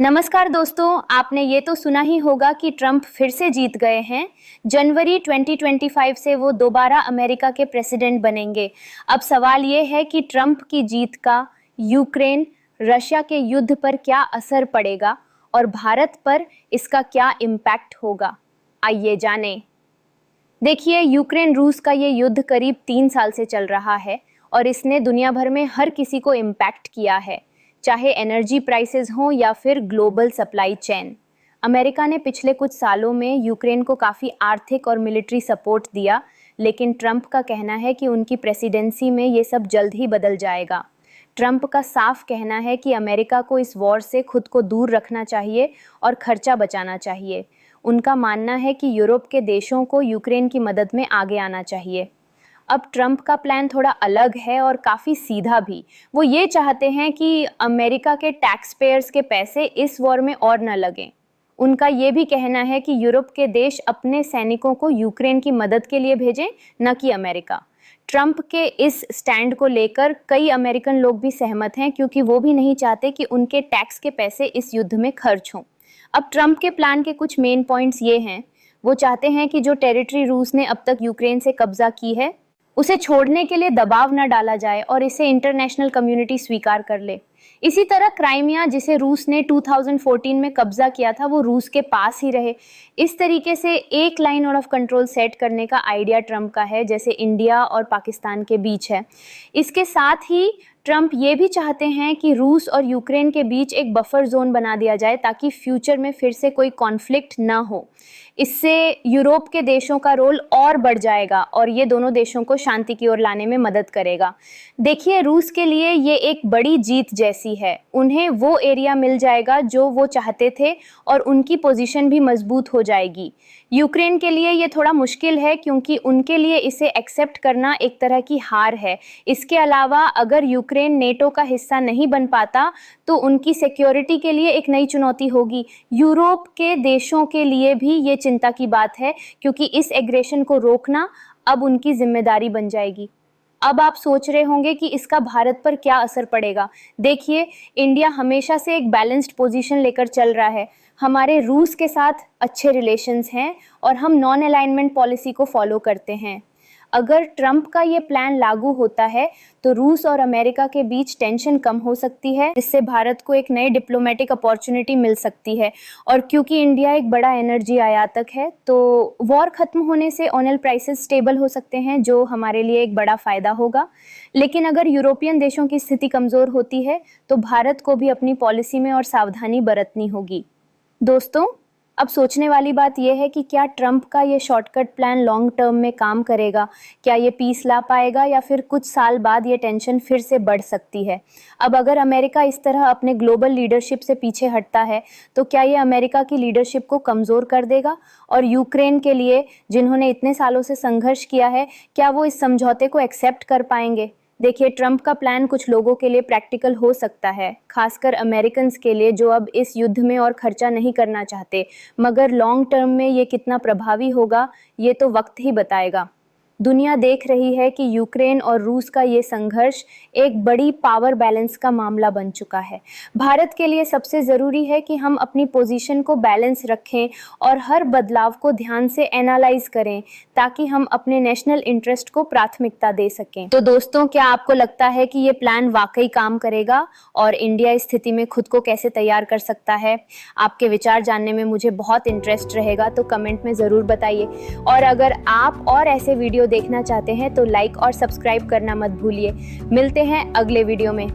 नमस्कार दोस्तों, आपने ये तो सुना ही होगा कि ट्रंप फिर से जीत गए हैं। जनवरी 2025 से वो दोबारा अमेरिका के प्रेसिडेंट बनेंगे। अब सवाल ये है कि ट्रंप की जीत का यूक्रेन रशिया के युद्ध पर क्या असर पड़ेगा और भारत पर इसका क्या इम्पैक्ट होगा। आइए जानें। देखिए, यूक्रेन रूस का ये युद्ध करीब 3 साल से चल रहा है और इसने दुनिया भर में हर किसी को इम्पैक्ट किया है, चाहे एनर्जी प्राइसेस हों या फिर ग्लोबल सप्लाई चेन। अमेरिका ने पिछले कुछ सालों में यूक्रेन को काफ़ी आर्थिक और मिलिट्री सपोर्ट दिया, लेकिन ट्रंप का कहना है कि उनकी प्रेसिडेंसी में ये सब जल्द ही बदल जाएगा। ट्रंप का साफ कहना है कि अमेरिका को इस वॉर से खुद को दूर रखना चाहिए और खर्चा बचाना चाहिए। उनका मानना है कि यूरोप के देशों को यूक्रेन की मदद में आगे आना चाहिए। अब ट्रंप का प्लान थोड़ा अलग है और काफ़ी सीधा भी। वो ये चाहते हैं कि अमेरिका के टैक्स पेयर्स के पैसे इस वॉर में और न लगें। उनका ये भी कहना है कि यूरोप के देश अपने सैनिकों को यूक्रेन की मदद के लिए भेजें, न कि अमेरिका। ट्रंप के इस स्टैंड को लेकर कई अमेरिकन लोग भी सहमत हैं, क्योंकि वो भी नहीं चाहते कि उनके टैक्स के पैसे इस युद्ध में खर्च हों। अब ट्रंप के प्लान के कुछ मेन पॉइंट्स ये हैं। वो चाहते हैं कि जो टेरिटरी रूस ने अब तक यूक्रेन से कब्जा की है, उसे छोड़ने के लिए दबाव न डाला जाए और इसे इंटरनेशनल कम्युनिटी स्वीकार कर ले। इसी तरह क्राइमिया, जिसे रूस ने 2014 में कब्जा किया था, वो रूस के पास ही रहे। इस तरीके से एक लाइन ऑफ कंट्रोल सेट करने का आइडिया ट्रंप का है, जैसे इंडिया और पाकिस्तान के बीच है। इसके साथ ही ट्रंप ये भी चाहते हैं कि रूस और यूक्रेन के बीच एक बफर जोन बना दिया जाए, ताकि फ्यूचर में फिर से कोई कॉन्फ्लिक्ट ना हो। इससे यूरोप के देशों का रोल और बढ़ जाएगा और ये दोनों देशों को शांति की ओर लाने में मदद करेगा। देखिए, रूस के लिए ये एक बड़ी जीत जैसी है। उन्हें वो एरिया मिल जाएगा जो वो चाहते थे और उनकी पोजीशन भी मजबूत हो जाएगी। यूक्रेन के लिए ये थोड़ा मुश्किल है, क्योंकि उनके लिए इसे एक्सेप्ट करना एक तरह की हार है। इसके अलावा अगर यूक्रेन नेटो का हिस्सा नहीं बन पाता तो उनकी सिक्योरिटी के लिए एक नई चुनौती होगी। यूरोप के देशों के लिए भी ये चिंता की बात है, क्योंकि इस एग्रेशन को रोकना अब उनकी जिम्मेदारी बन जाएगी। अब आप सोच रहे होंगे कि इसका भारत पर क्या असर पड़ेगा। देखिए, इंडिया हमेशा से एक बैलेंस्ड पोजीशन लेकर चल रहा है। हमारे रूस के साथ अच्छे रिलेशंस हैं और हम नॉन अलाइनमेंट पॉलिसी को फॉलो करते हैं। अगर ट्रंप का ये प्लान लागू होता है तो रूस और अमेरिका के बीच टेंशन कम हो सकती है, जिससे भारत को एक नई डिप्लोमेटिक अपॉर्चुनिटी मिल सकती है। और क्योंकि इंडिया एक बड़ा एनर्जी आयातक है, तो वॉर खत्म होने से ऑयल प्राइसेस स्टेबल हो सकते हैं, जो हमारे लिए एक बड़ा फ़ायदा होगा। लेकिन अगर यूरोपियन देशों की स्थिति कमज़ोर होती है तो भारत को भी अपनी पॉलिसी में और सावधानी बरतनी होगी। दोस्तों, अब सोचने वाली बात यह है कि क्या ट्रंप का ये शॉर्टकट प्लान लॉन्ग टर्म में काम करेगा? क्या ये पीस ला पाएगा या फिर कुछ साल बाद ये टेंशन फिर से बढ़ सकती है? अब अगर अमेरिका इस तरह अपने ग्लोबल लीडरशिप से पीछे हटता है तो क्या ये अमेरिका की लीडरशिप को कमज़ोर कर देगा? और यूक्रेन के लिए, जिन्होंने इतने सालों से संघर्ष किया है, क्या वो इस समझौते को एक्सेप्ट कर पाएंगे? देखिए, ट्रंप का प्लान कुछ लोगों के लिए प्रैक्टिकल हो सकता है, खासकर अमेरिकन्स के लिए जो अब इस युद्ध में और खर्चा नहीं करना चाहते। मगर लॉन्ग टर्म में ये कितना प्रभावी होगा, ये तो वक्त ही बताएगा। दुनिया देख रही है कि यूक्रेन और रूस का ये संघर्ष एक बड़ी पावर बैलेंस का मामला बन चुका है। भारत के लिए सबसे ज़रूरी है कि हम अपनी पोजीशन को बैलेंस रखें और हर बदलाव को ध्यान से एनालाइज करें, ताकि हम अपने नेशनल इंटरेस्ट को प्राथमिकता दे सकें। तो दोस्तों, क्या आपको लगता है कि ये प्लान वाकई काम करेगा और इंडिया इस स्थिति में खुद को कैसे तैयार कर सकता है? आपके विचार जानने में मुझे बहुत इंटरेस्ट रहेगा, तो कमेंट में ज़रूर बताइए। और अगर आप और ऐसे वीडियो देखना चाहते हैं तो लाइक और सब्सक्राइब करना मत भूलिए। मिलते हैं अगले वीडियो में।